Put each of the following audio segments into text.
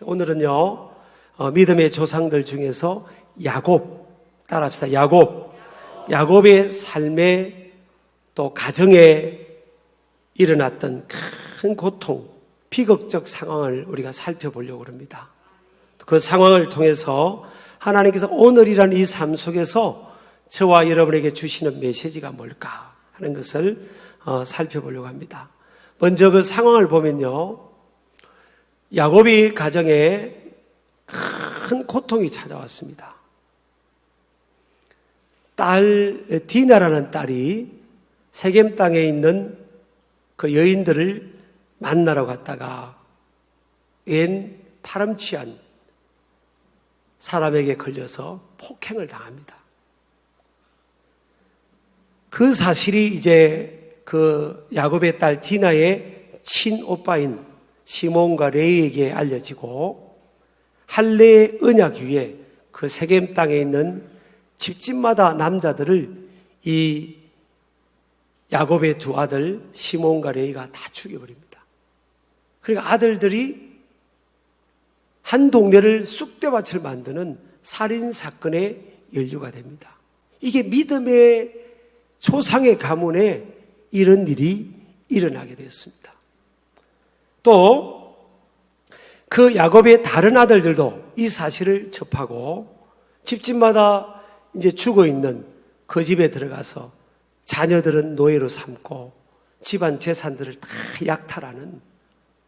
오늘은요, 믿음의 조상들 중에서 야곱, 따라합시다. 야곱의 삶에 또 가정에 일어났던 큰 고통, 비극적 상황을 우리가 살펴보려고 합니다. 그 상황을 통해서 하나님께서 오늘이라는 이 삶 속에서 저와 여러분에게 주시는 메시지가 뭘까 하는 것을 살펴보려고 합니다. 먼저 그 상황을 보면요, 야곱이 가정에 큰 고통이 찾아왔습니다. 딸 디나라는 딸이 세겜 땅에 있는 그 여인들을 만나러 갔다가 웬 파렴치한 사람에게 걸려서 폭행을 당합니다. 그 사실이 이제 그 야곱의 딸 디나의 친오빠인 시몬과 레위에게 알려지고 할례의 언약 위에 그 세겜 땅에 있는 집집마다 남자들을 이 야곱의 두 아들 시몬과 레위가 다 죽여버립니다. 그러니까 아들들이 한 동네를 쑥대밭을 만드는 살인사건의 연루가 됩니다. 이게 믿음의 조상의 가문에 이런 일이 일어나게 됐습니다. 또 그 야곱의 다른 아들들도 이 사실을 접하고 집집마다 이제 죽어있는 그 집에 들어가서 자녀들은 노예로 삼고 집안 재산들을 다 약탈하는,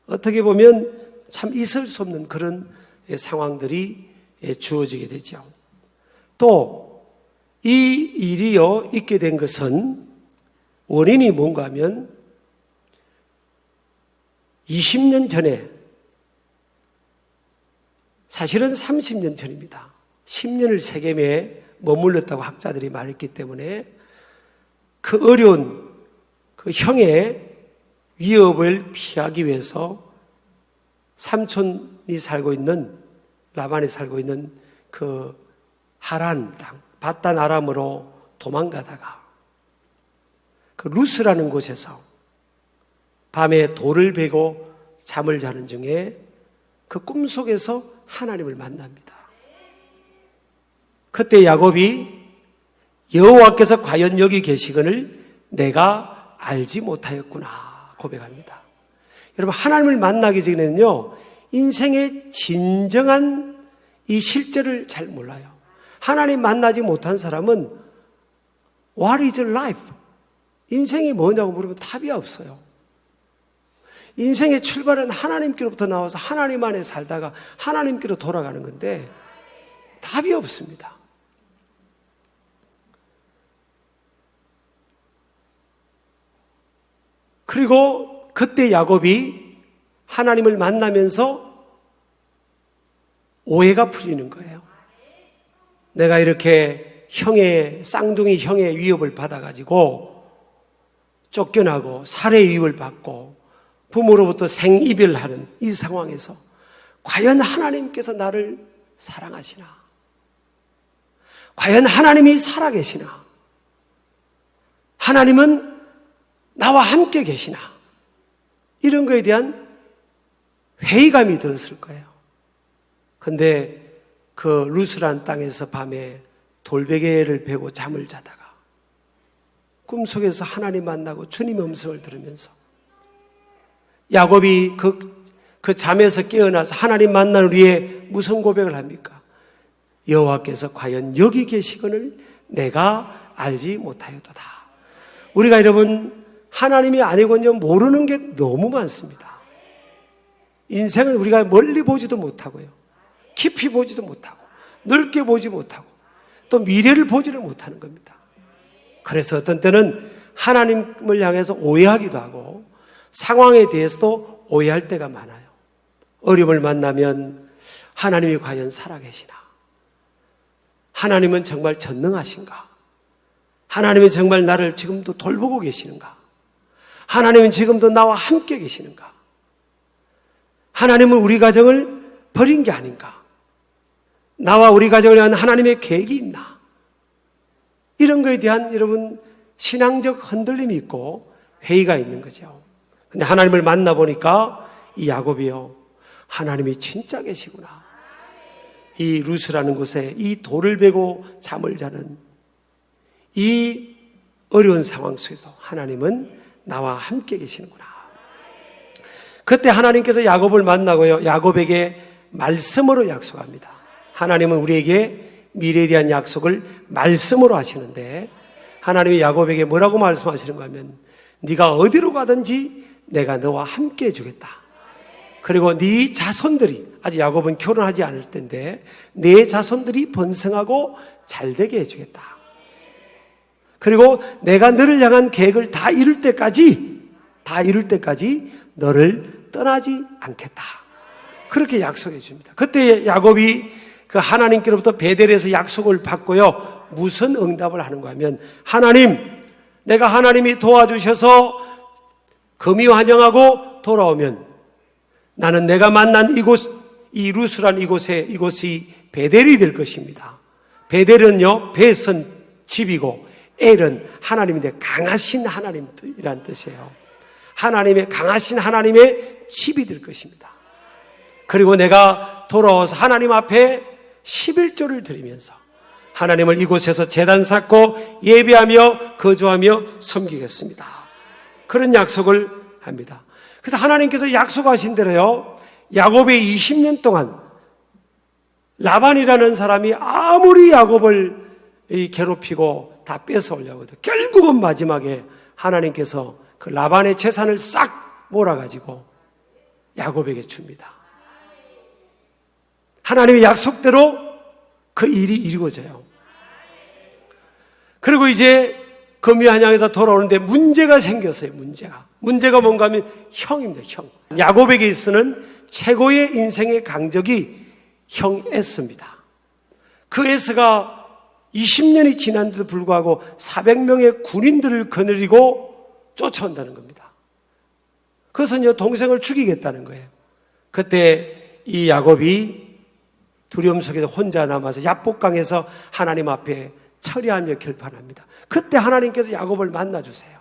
어떻게 보면 참 있을 수 없는 그런 상황들이 주어지게 되죠. 또 이 일이요 있게 된 것은 원인이 뭔가 하면 20년 전에, 사실은 30년 전입니다. 10년을 세겜에 머물렀다고 학자들이 말했기 때문에 그 어려운 그 형의 위협을 피하기 위해서 삼촌이 살고 있는, 라반이 살고 있는 그 하란 땅, 바단 아람으로 도망가다가 그 루스라는 곳에서 밤에 돌을 베고 잠을 자는 중에 그 꿈속에서 하나님을 만납니다. 그때 야곱이 여호와께서 과연 여기 계시거늘 내가 알지 못하였구나 고백합니다. 여러분, 하나님을 만나기 전에는요, 인생의 진정한 이 실제를 잘 몰라요. 하나님 만나지 못한 사람은 What is life? 인생이 뭐냐고 물으면 답이 없어요. 인생의 출발은 하나님께로부터 나와서 하나님 안에 살다가 하나님께로 돌아가는 건데 답이 없습니다. 그리고 그때 야곱이 하나님을 만나면서 오해가 풀리는 거예요. 내가 이렇게 쌍둥이 형의 위협을 받아가지고 쫓겨나고 살해 위협을 받고 부모로부터 생이별하는 이 상황에서 과연 하나님께서 나를 사랑하시나? 과연 하나님이 살아계시나? 하나님은 나와 함께 계시나? 이런 거에 대한 회의감이 들었을 거예요. 근데 그 루스란 땅에서 밤에 돌베개를 베고 잠을 자다가 꿈속에서 하나님 만나고 주님의 음성을 들으면서 야곱이 그 잠에서 깨어나서 하나님 만나는 위해 무슨 고백을 합니까? 여호와께서 과연 여기 계시거늘 내가 알지 못하였도다. 우리가 여러분, 하나님이 아니거든요 모르는 게 너무 많습니다. 인생은 우리가 멀리 보지도 못하고요, 깊이 보지도 못하고 넓게 보지 못하고 또 미래를 보지를 못하는 겁니다. 그래서 어떤 때는 하나님을 향해서 오해하기도 하고 상황에 대해서도 오해할 때가 많아요. 어려움을 만나면 하나님이 과연 살아계시나? 하나님은 정말 전능하신가? 하나님은 정말 나를 지금도 돌보고 계시는가? 하나님은 지금도 나와 함께 계시는가? 하나님은 우리 가정을 버린 게 아닌가? 나와 우리 가정을 위한 하나님의 계획이 있나? 이런 거에 대한 여러분 신앙적 흔들림이 있고 회의가 있는 거죠. 근데 하나님을 만나보니까 이 야곱이요, 하나님이 진짜 계시구나. 이 루스라는 곳에 이 돌을 베고 잠을 자는 이 어려운 상황 속에서 하나님은 나와 함께 계시는구나. 그때 하나님께서 야곱을 만나고요, 야곱에게 말씀으로 약속합니다. 하나님은 우리에게 미래에 대한 약속을 말씀으로 하시는데, 하나님이 야곱에게 뭐라고 말씀하시는가 하면, 네가 어디로 가든지 내가 너와 함께 해주겠다. 그리고 네 자손들이, 아직 야곱은 결혼하지 않을 때인데 네 자손들이 번성하고 잘되게 해주겠다. 그리고 내가 너를 향한 계획을 다 이룰 때까지 너를 떠나지 않겠다. 그렇게 약속해 줍니다. 그때 야곱이 그 하나님께로부터 베델에서 약속을 받고요, 무슨 응답을 하는가 하면, 하나님, 내가 하나님이 도와주셔서 금이환영하고 돌아오면 나는 내가 만난 이곳, 이 루스란 이곳이 베델이 될 것입니다. 베델은요, 벳은 집이고 엘은 하나님인데 강하신 하나님이란 뜻이에요. 하나님의 강하신 하나님의 집이 될 것입니다. 그리고 내가 돌아와서 하나님 앞에 11조를 드리면서 하나님을 이곳에서 제단 쌓고 예배하며 거주하며 섬기겠습니다. 그런 약속을 합니다. 그래서 하나님께서 약속하신 대로요, 야곱의 20년 동안 라반이라는 사람이 아무리 야곱을 괴롭히고 다 뺏어오려고 해도 결국은 마지막에 하나님께서 그 라반의 재산을 싹 몰아가지고 야곱에게 줍니다. 하나님의 약속대로 그 일이 이루어져요. 그리고 이제 금이환영에서 돌아오는데 문제가 생겼어요. 문제가 뭔가 하면 형입니다. 형. 야곱에게 있어는 최고의 인생의 강적이 형 에스입니다. 그 에스가 20년이 지난데도 불구하고 400명의 군인들을 거느리고 쫓아온다는 겁니다. 그것은 동생을 죽이겠다는 거예요. 그때 이 야곱이 두려움 속에서 혼자 남아서 야복강에서 하나님 앞에 처리하며 결판합니다. 그때 하나님께서 야곱을 만나주세요.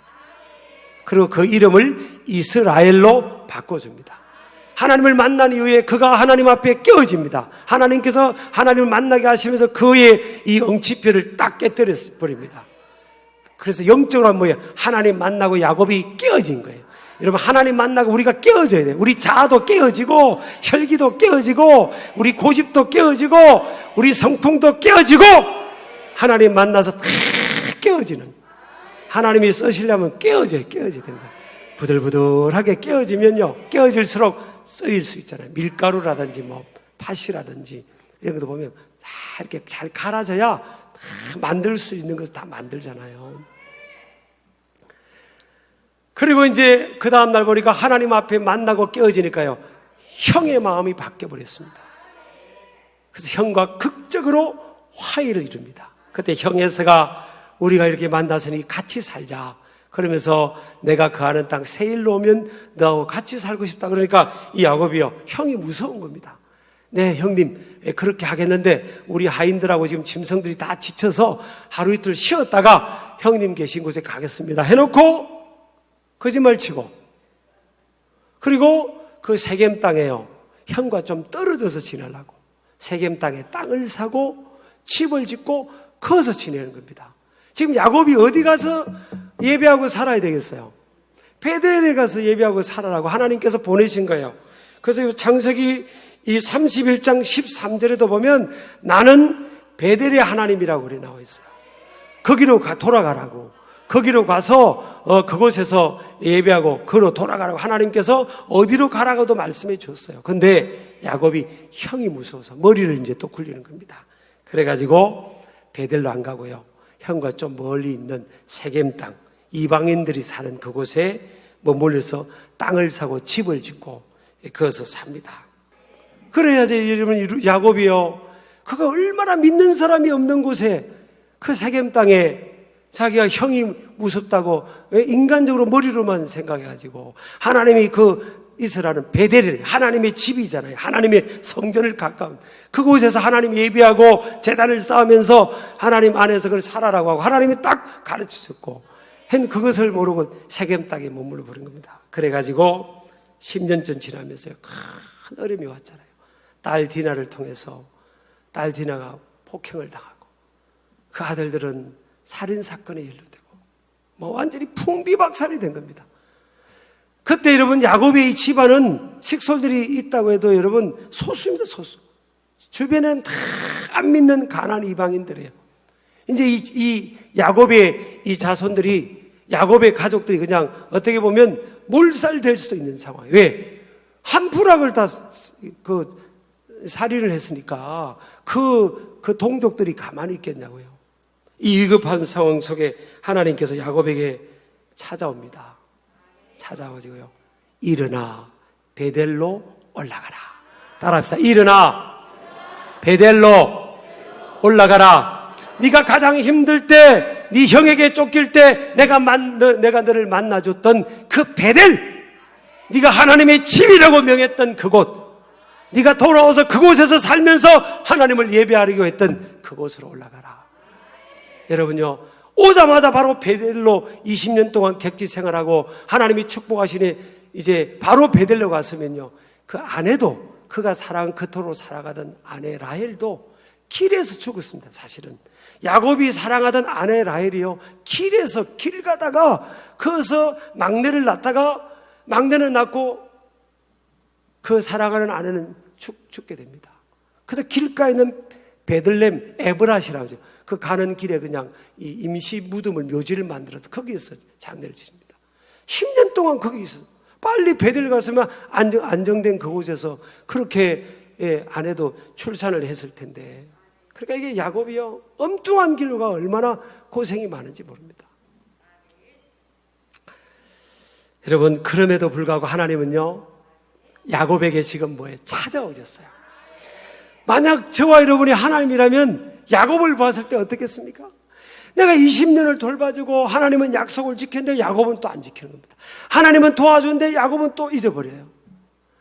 그리고 그 이름을 이스라엘로 바꿔줍니다. 하나님을 만난 이후에 그가 하나님 앞에 깨어집니다. 하나님께서 하나님을 만나게 하시면서 그의 이 엉치뼈를 딱 깨뜨려 버립니다. 그래서 영적으로 하면 뭐예요? 하나님 만나고 야곱이 깨어진 거예요. 여러분, 하나님 만나고 우리가 깨어져야 돼요. 우리 자아도 깨어지고 혈기도 깨어지고 우리 고집도 깨어지고 우리 성품도 깨어지고 하나님 만나서 다 깨어지는, 하나님이 쓰시려면 깨어져야 되는 거예요. 부들부들하게 깨어지면요, 깨어질수록 쓰일 수 있잖아요. 밀가루라든지 뭐 팥이라든지 이런 것도 보면 다 이렇게 잘 갈아져야 다 만들 수 있는 것을 다 만들잖아요. 그리고 이제 그 다음날 보니까 하나님 앞에 만나고 깨어지니까요, 형의 마음이 바뀌어버렸습니다. 그래서 형과 극적으로 화해를 이룹니다. 그때 형 에서가 우리가 이렇게 만났으니 같이 살자. 그러면서 내가 거하는 땅 세일로 오면 너하고 같이 살고 싶다. 그러니까 이 야곱이요, 형이 무서운 겁니다. 네, 형님, 그렇게 하겠는데 우리 하인들하고 지금 짐승들이 다 지쳐서 하루 이틀 쉬었다가 형님 계신 곳에 가겠습니다 해놓고 거짓말 치고, 그리고 그 세겜 땅에요, 형과 좀 떨어져서 지내려고 세겜 땅에 땅을 사고 집을 짓고 거기서 지내는 겁니다. 지금 야곱이 어디 가서 예배하고 살아야 되겠어요? 베델에 가서 예배하고 살아라고 하나님께서 보내신 거예요. 그래서 창세기 이 31장 13절에도 보면 나는 베델의 하나님이라고 그래 나와 있어요. 거기로 돌아가라고. 거기로 가서 그곳에서 예배하고 그로 돌아가라고 하나님께서 어디로 가라고도 말씀해 줬어요. 근데 야곱이 형이 무서워서 머리를 이제 또 굴리는 겁니다. 그래가지고 베델로 안 가고요, 형과 좀 멀리 있는 세겜 땅, 이방인들이 사는 그곳에 머물러서 땅을 사고 집을 짓고 거기서 삽니다. 그래야지 여러분, 야곱이요, 그가 얼마나 믿는 사람이 없는 곳에 그 세겜 땅에 자기가 형이 무섭다고 인간적으로 머리로만 생각해가지고, 하나님이 그 이스라엘은 베델이 하나님의 집이잖아요. 하나님의 성전을 가까운 그곳에서 하나님 예배하고 제단을 쌓으면서 하나님 안에서 그걸 살아라고 하고 하나님이 딱 가르치셨고, 그것을 모르고 세겜 땅에 머물러 버린 겁니다. 그래가지고 10년 전 지나면서요, 큰 어려움이 왔잖아요. 딸 디나를 통해서 딸 디나가 폭행을 당하고 그 아들들은 살인사건에 연루되고 완전히 풍비박산이 된 겁니다. 그때 여러분 야곱의 이 집안은 식솔들이 있다고 해도 여러분 소수입니다. 소수. 주변에는 다 안 믿는 가나안 이방인들이에요. 이제 이 야곱의 이 자손들이 야곱의 가족들이 그냥 어떻게 보면 몰살될 수도 있는 상황이에요. 왜? 한 부락을 다 살인을 했으니까 그 동족들이 가만히 있겠냐고요. 이 위급한 상황 속에 하나님께서 야곱에게 찾아옵니다. 찾아와가지고요. 일어나 베델로 올라가라. 따라합시다. 일어나 베델로 올라가라. 네가 가장 힘들 때, 네 형에게 쫓길 때 내가 너를 만나줬던 그 베델, 네가 하나님의 집이라고 명했던 그곳, 네가 돌아와서 그곳에서 살면서 하나님을 예배하려고 했던 그곳으로 올라가라. 여러분요, 오자마자 바로 베델로 20년 동안 객지 생활하고 하나님이 축복하시니 이제 바로 베델로 갔으면요, 그 아내도 그가 그토록 살아가던 아내 라헬도 길에서 죽었습니다. 사실은 야곱이 사랑하던 아내 라헬이요, 길에서 길 가다가 거기서 막내를 낳다가 막내는 낳고 그 사랑하는 아내는 죽게 됩니다. 그래서 길가에 있는 베들렘 에브라시라고 하죠. 그 가는 길에 그냥 이 임시 무덤을, 묘지를 만들어서 거기에서 장례를 지릅니다. 10년 동안 거기 있어요. 빨리 베들 갔으면 안정된 그곳에서 그렇게 아내도 출산을 했을 텐데. 그러니까 이게 야곱이요, 엉뚱한 길로가 얼마나 고생이 많은지 모릅니다. 여러분, 그럼에도 불구하고 하나님은요, 야곱에게 지금 뭐예요? 찾아오셨어요. 만약 저와 여러분이 하나님이라면 야곱을 봤을 때 어떻겠습니까? 내가 20년을 돌봐주고 하나님은 약속을 지켰는데 야곱은 또 안 지키는 겁니다. 하나님은 도와주는데 야곱은 또 잊어버려요.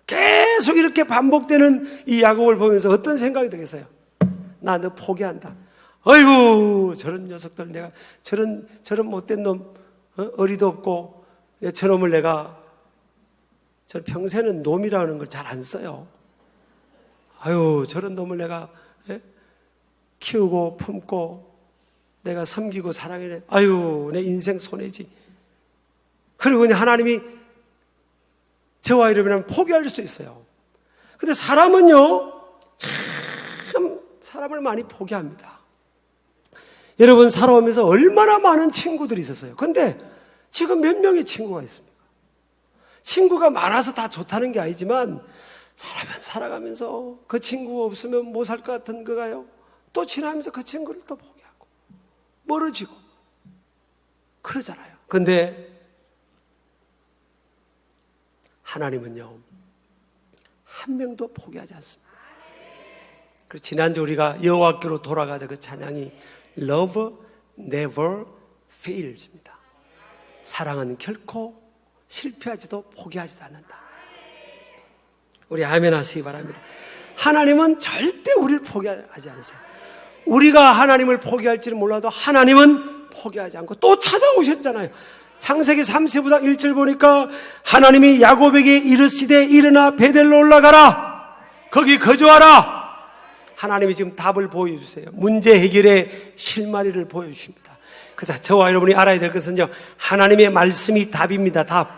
계속 이렇게 반복되는 이 야곱을 보면서 어떤 생각이 들겠어요? 나 너 포기한다. 아이고, 저런 녀석들, 내가 저런 못된 놈, 어리도 없고 저놈을 내가 평생은 놈이라는 걸 잘 안 써요. 아유, 저런 놈을 내가 키우고 품고 내가 섬기고 사랑해. 아유, 내 인생 손해지. 그리고 그냥 하나님이 저와 이러면 포기할 수도 있어요. 근데 사람은요, 참 사람을 많이 포기합니다. 여러분, 살아오면서 얼마나 많은 친구들이 있었어요. 근데 지금 몇 명의 친구가 있습니까? 친구가 많아서 다 좋다는 게 아니지만 살아가면서 그 친구가 없으면 못 살 것 같은 거가요, 또 지나면서 그 친구를 또 포기하고 멀어지고 그러잖아요. 근데 하나님은요, 한 명도 포기하지 않습니다. 그래서 지난주 우리가 여호와께로 돌아가자 그 찬양이 Love never fails입니다. 사랑은 결코 실패하지도 포기하지도 않는다. 우리 아멘 하시기 바랍니다. 하나님은 절대 우리를 포기하지 않으세요. 우리가 하나님을 포기할지는 몰라도 하나님은 포기하지 않고 또 찾아오셨잖아요. 창세기 35장 1절 보니까 하나님이 야곱에게 이르시되 일어나 베델로 올라가라. 거기 거주하라. 하나님이 지금 답을 보여주세요. 문제 해결의 실마리를 보여주십니다. 그래서 저와 여러분이 알아야 될 것은요, 하나님의 말씀이 답입니다. 답.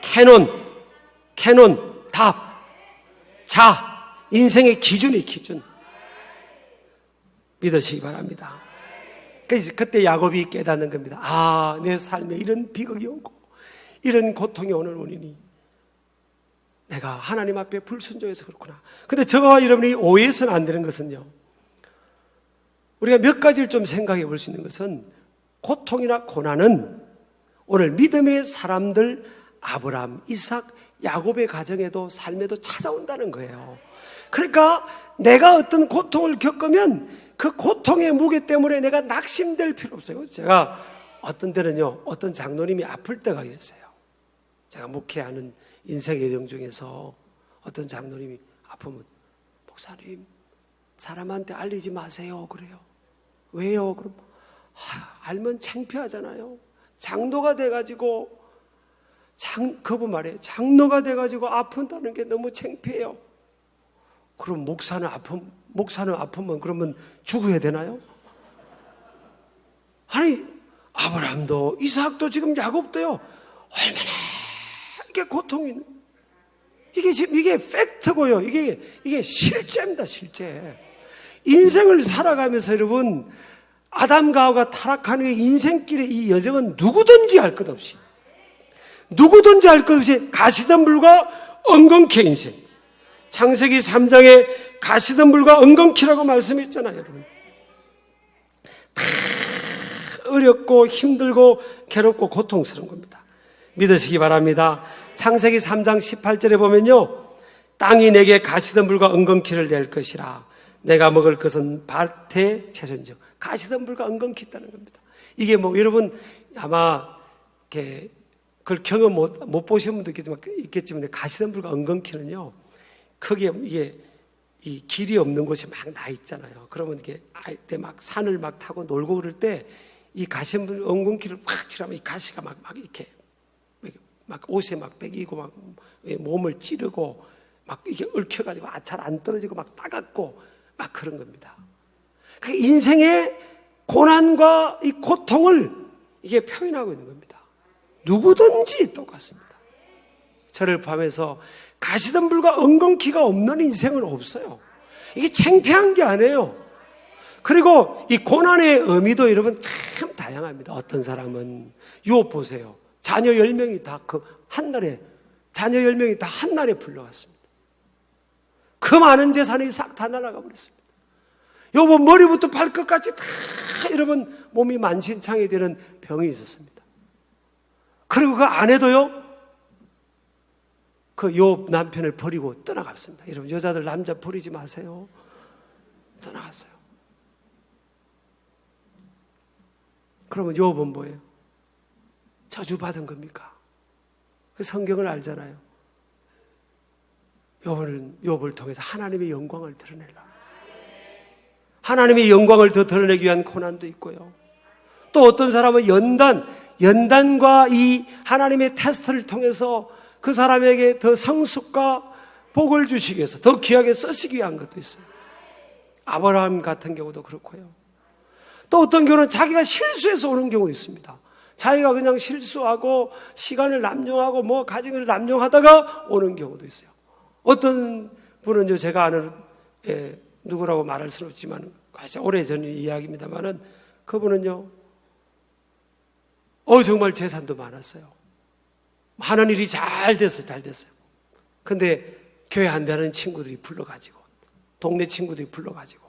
캐논, 답. 자, 인생의 기준이 기준. 믿으시기 바랍니다. 그래서 그때 야곱이 깨닫는 겁니다. 아, 내 삶에 이런 비극이 오고 이런 고통이 오는 원인이 내가 하나님 앞에 불순종해서 그렇구나. 근데 저와 여러분이 오해해서는 안 되는 것은요, 우리가 몇 가지를 좀 생각해 볼 수 있는 것은, 고통이나 고난은 오늘 믿음의 사람들 아브라함, 이삭, 야곱의 가정에도 삶에도 찾아온다는 거예요. 그러니까 내가 어떤 고통을 겪으면 그 고통의 무게 때문에 내가 낙심될 필요 없어요. 제가 어떤 때는요, 어떤 장로님이 아플 때가 있었어요. 제가 목회하는 인생 여정 중에서 어떤 장로님이 아프면, 목사님, 사람한테 알리지 마세요. 그래요. 왜요? 그럼 알면 창피하잖아요. 장로가 돼가지고 그분 말이에요. 장로가 돼가지고 아픈다는 게 너무 창피해요. 그럼 목사는 아프면 그러면 죽어야 되나요? 아니, 아브라함도 이삭도 지금 야곱도요, 얼마나 이게 고통이 있는, 이게 팩트고요. 이게 실제입니다, 실제. 인생을 살아가면서 여러분, 아담과 하와가 타락한 후에 인생길의 이 여정은 누구든지 할 것 없이 가시덤불과 엉겅퀴의 인생. 창세기 3장에 가시덤불과 엉겅퀴라고 말씀했잖아요, 여러분. 다 어렵고 힘들고 괴롭고 고통스러운 겁니다. 믿으시기 바랍니다. 창세기 3장 18절에 보면요, 땅이 내게 가시덤불과 엉겅퀴를 낼 것이라. 내가 먹을 것은 밭의 채소인즉. 가시덤불과 엉겅퀴 있다는 겁니다. 이게 여러분 아마 이렇게 그걸 경험 못 보신 분도 있겠지만 가시덤불과 엉겅퀴는요, 크게 이게 이 길이 없는 곳이 막 나 있잖아요. 그러면 이게 때 막 산을 막 타고 놀고 그럴 때 이 가시덤불 엉겅퀴를 확 칠하면 이 가시가 막 이렇게 막 옷에 막 배기고 막 몸을 찌르고 막 이게 얽혀가지고 잘 안 떨어지고 막 따갑고 막 그런 겁니다. 그 인생의 고난과 이 고통을 이게 표현하고 있는 겁니다. 누구든지 똑같습니다. 저를 포함해서 가시덤불과 엉겅퀴가 없는 인생은 없어요. 이게 창피한 게 아니에요. 그리고 이 고난의 의미도 여러분 참 다양합니다. 어떤 사람은 유업 보세요. 자녀 10명이 다 자녀 10명이 다 한날에 불러왔습니다. 그 많은 재산이 싹 다 날아가 버렸습니다. 여러분 머리부터 발끝까지 다 여러분 몸이 만신창이 되는 병이 있었습니다. 그리고 그 아내도요, 그 욥 남편을 버리고 떠나갔습니다. 여러분 여자들 남자 버리지 마세요. 떠나갔어요. 그러면 욥은 뭐예요? 저주받은 겁니까? 그 성경을 알잖아요. 욥을 통해서 하나님의 영광을 드러내라. 하나님의 영광을 더 드러내기 위한 고난도 있고요. 또 어떤 사람은 연단과 이 하나님의 테스트를 통해서 그 사람에게 더 성숙과 복을 주시기 위해서 더 귀하게 쓰시기 위한 것도 있어요. 아브라함 같은 경우도 그렇고요. 또 어떤 경우는 자기가 실수해서 오는 경우도 있습니다. 자기가 그냥 실수하고 시간을 남용하고 가정을 남용하다가 오는 경우도 있어요. 어떤 분은요, 제가 아는 누구라고 말할 수는 없지만 오래전 이야기입니다만은 그분은요, 정말 재산도 많았어요. 하는 일이 잘 됐어요. 근데 교회 안 다니는 친구들이 불러가지고, 동네 친구들이 불러가지고,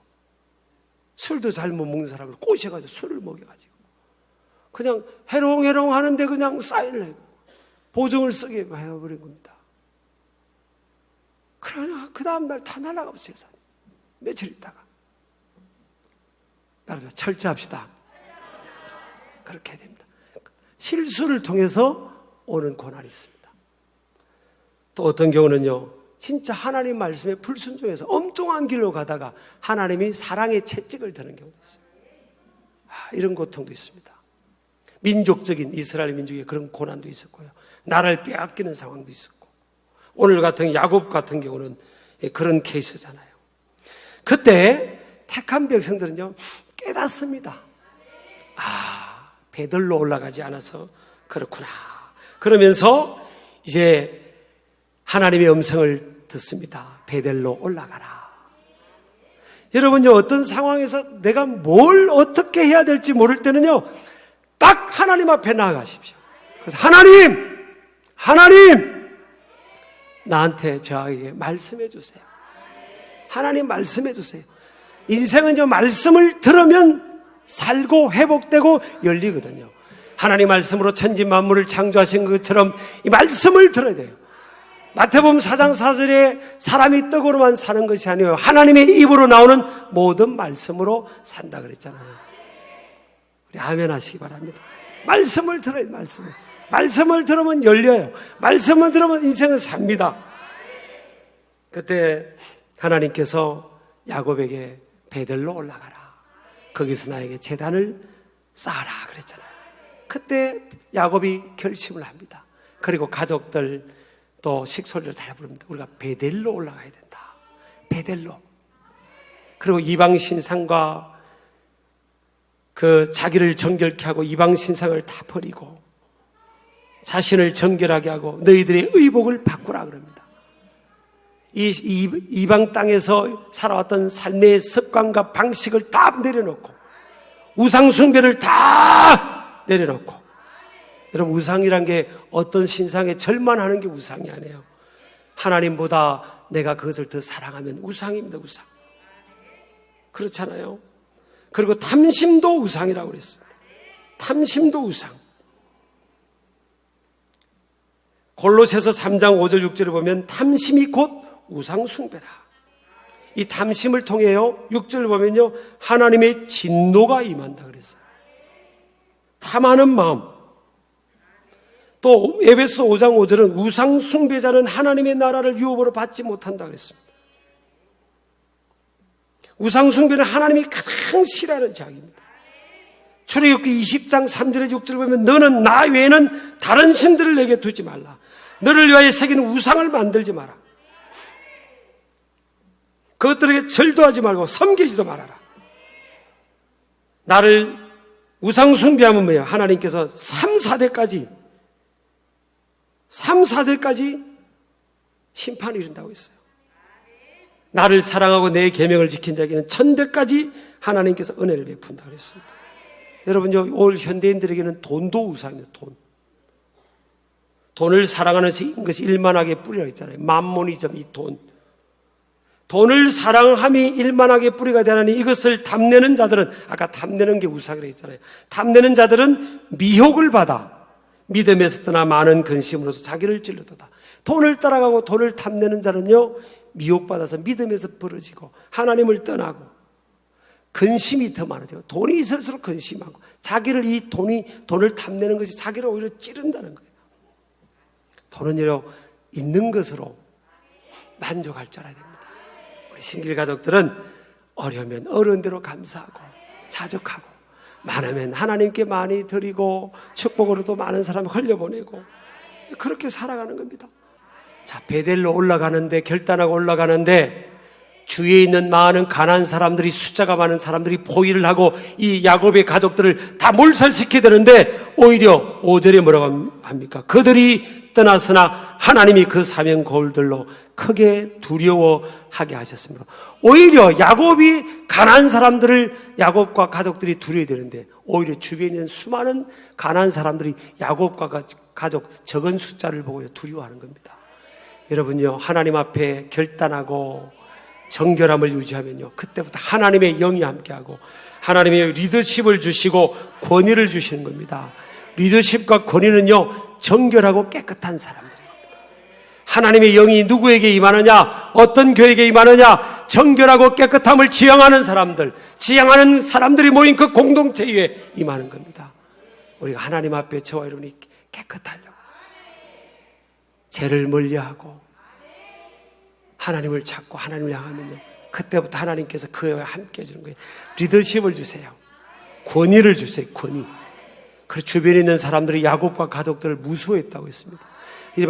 술도 잘 못 먹는 사람을 꼬셔가지고 술을 먹여가지고, 그냥 해롱해롱 하는데 그냥 사인을 해고 보증을 쓰게 해버린 겁니다. 그러나 그 다음날 다 날아가고 재산. 며칠 있다가. 여러분 철저합시다. 그렇게 해야 됩니다. 실수를 통해서 오는 고난이 있습니다. 또 어떤 경우는요, 진짜 하나님 말씀에 불순종해서 엉뚱한 길로 가다가 하나님이 사랑의 채찍을 드는 경우도 있어요. 이런 고통도 있습니다. 민족적인 이스라엘 민족의 그런 고난도 있었고요. 나라를 빼앗기는 상황도 있었고, 오늘 같은 야곱 같은 경우는 그런 케이스잖아요. 그때 택한 백성들은요, 깨닫습니다. 베들로 올라가지 않아서 그렇구나. 그러면서 이제 하나님의 음성을 듣습니다. 베델로 올라가라. 여러분요, 어떤 상황에서 내가 뭘 어떻게 해야 될지 모를 때는요, 딱 하나님 앞에 나아가십시오. 그래서 하나님, 나한테 저에게 말씀해 주세요. 하나님 말씀해 주세요. 인생은요, 말씀을 들으면 살고 회복되고 열리거든요. 하나님 말씀으로 천지 만물을 창조하신 것처럼 이 말씀을 들어야 돼요. 마태복음 4장 4절에 사람이 떡으로만 사는 것이 아니에요. 하나님의 입으로 나오는 모든 말씀으로 산다 그랬잖아요. 우리 아멘 하시기 바랍니다. 말씀을 들어요. 말씀을 들으면 열려요. 말씀을 들으면 인생은 삽니다. 그때 하나님께서 야곱에게 베델로 올라가라. 거기서 나에게 제단을 쌓아라 그랬잖아요. 그때 야곱이 결심을 합니다. 그리고 가족들 또 식솔들 다 부릅니다. 우리가 베델로 올라가야 된다. 베델로. 그리고 이방 신상과 그 자기를 정결케 하고 이방 신상을 다 버리고 자신을 정결하게 하고 너희들의 의복을 바꾸라 그럽니다. 이방 땅에서 살아왔던 삶의 습관과 방식을 다 내려놓고 우상 숭배를 다 내려놓고, 여러분 우상이란 게 어떤 신상에 절만하는 게 우상이 아니에요. 하나님보다 내가 그것을 더 사랑하면 우상입니다. 우상. 그렇잖아요. 그리고 탐심도 우상이라고 그랬습니다. 탐심도 우상. 골로새서 3장 5절 6절을 보면 탐심이 곧 우상 숭배라. 이 탐심을 통해요 6절을 보면요 하나님의 진노가 임한다 그랬어요. 탐하는 마음. 또 에베소 5장 5절은 우상 숭배자는 하나님의 나라를 유업으로 받지 못한다 그랬습니다. 우상 숭배는 하나님이 가장 싫어하는 죄악입니다. 출애굽기 20장 3절에 6절을 보면 너는 나 외에는 다른 신들을 내게 두지 말라. 너를 위하여 새기는 우상을 만들지 마라. 그것들에게 절도하지 말고 섬기지도 말아라. 나를 우상 숭배하면 뭐예요? 하나님께서 3, 4대까지 심판이 이른다고 했어요. 나를 사랑하고 내 계명을 지킨 자에게는 1000대까지 하나님께서 은혜를 베푼다 그랬습니다. 여러분요, 오늘 현대인들에게는 돈도 우상이에요. 돈을 사랑하는 것이 일만하게 뿌리라고 했잖아요. 만모니즘, 이 돈을 사랑함이 일만하게 뿌리가 되나니 이것을 탐내는 자들은, 아까 탐내는 게 우상이라고 했잖아요. 탐내는 자들은 미혹을 받아 믿음에서 떠나 많은 근심으로서 자기를 찔러도다. 돈을 따라가고 돈을 탐내는 자는요 미혹받아서 믿음에서 벌어지고 하나님을 떠나고 근심이 더 많아져요. 돈이 있을수록 근심하고 자기를 돈을 탐내는 것이 자기를 오히려 찌른다는 거예요. 돈은요 있는 것으로 만족할 줄 알아야 됩니다. 우리 신길 가족들은 어려우면 어려운 대로 감사하고 자족하고 많으면 하나님께 많이 드리고 축복으로도 많은 사람을 흘려보내고 그렇게 살아가는 겁니다. 자, 베델로 올라가는데, 결단하고 올라가는데 주위에 있는 많은 가난한 사람들이, 숫자가 많은 사람들이 포위를 하고 이 야곱의 가족들을 다 몰살시켜야 되는데 오히려 5절에 뭐라고 합니까? 그들이 떠났으나 하나님이 그 사명 거울들로 크게 두려워하게 하셨습니다. 오히려 야곱이 가난한 사람들을, 야곱과 가족들이 두려워야 되는데 오히려 주변에 있는 수많은 가난한 사람들이 야곱과 가족 적은 숫자를 보고 두려워하는 겁니다. 여러분요, 하나님 앞에 결단하고 정결함을 유지하면요 그때부터 하나님의 영이 함께하고 하나님의 리더십을 주시고 권위를 주시는 겁니다. 리더십과 권위는요 정결하고 깨끗한 사람들입니다. 하나님의 영이 누구에게 임하느냐, 어떤 교회에게 임하느냐, 정결하고 깨끗함을 지향하는 사람들이 모인 그 공동체에 임하는 겁니다. 우리가 하나님 앞에 저와 여러분이 깨끗하려고 죄를 멀리하고 하나님을 찾고 하나님을 향하면요 그때부터 하나님께서 그와 함께 해주는 거예요. 리더십을 주세요. 권위를 주세요. 권위. 그래서 주변에 있는 사람들이 야곱과 가족들을 무수했다고 했습니다.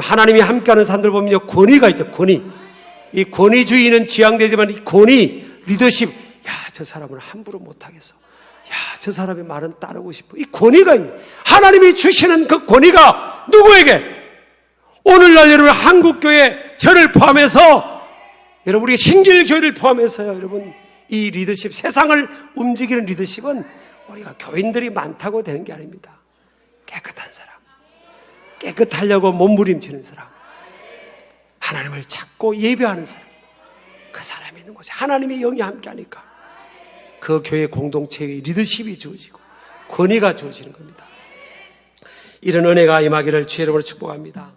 하나님이 함께하는 사람들 보면요 권위가 있죠. 권위. 이 권위주의는 지향되지만 이 권위, 리더십, 저 사람을 함부로 못하겠어. 저 사람의 말은 따르고 싶어. 이 권위가 있는, 하나님이 주시는 그 권위가 누구에게? 오늘날 여러분 한국교회 저를 포함해서, 여러분 우리 신길교회를 포함해서요 여러분 이 리더십, 세상을 움직이는 리더십은 우리가 교인들이 많다고 되는 게 아닙니다. 깨끗한 사람, 깨끗하려고 몸부림치는 사람, 하나님을 찾고 예배하는 사람, 그 사람이 있는 곳에 하나님의 영이 함께하니까 그 교회 공동체의 리더십이 주어지고 권위가 주어지는 겁니다. 이런 은혜가 임하기를 주의 이름으로 축복합니다.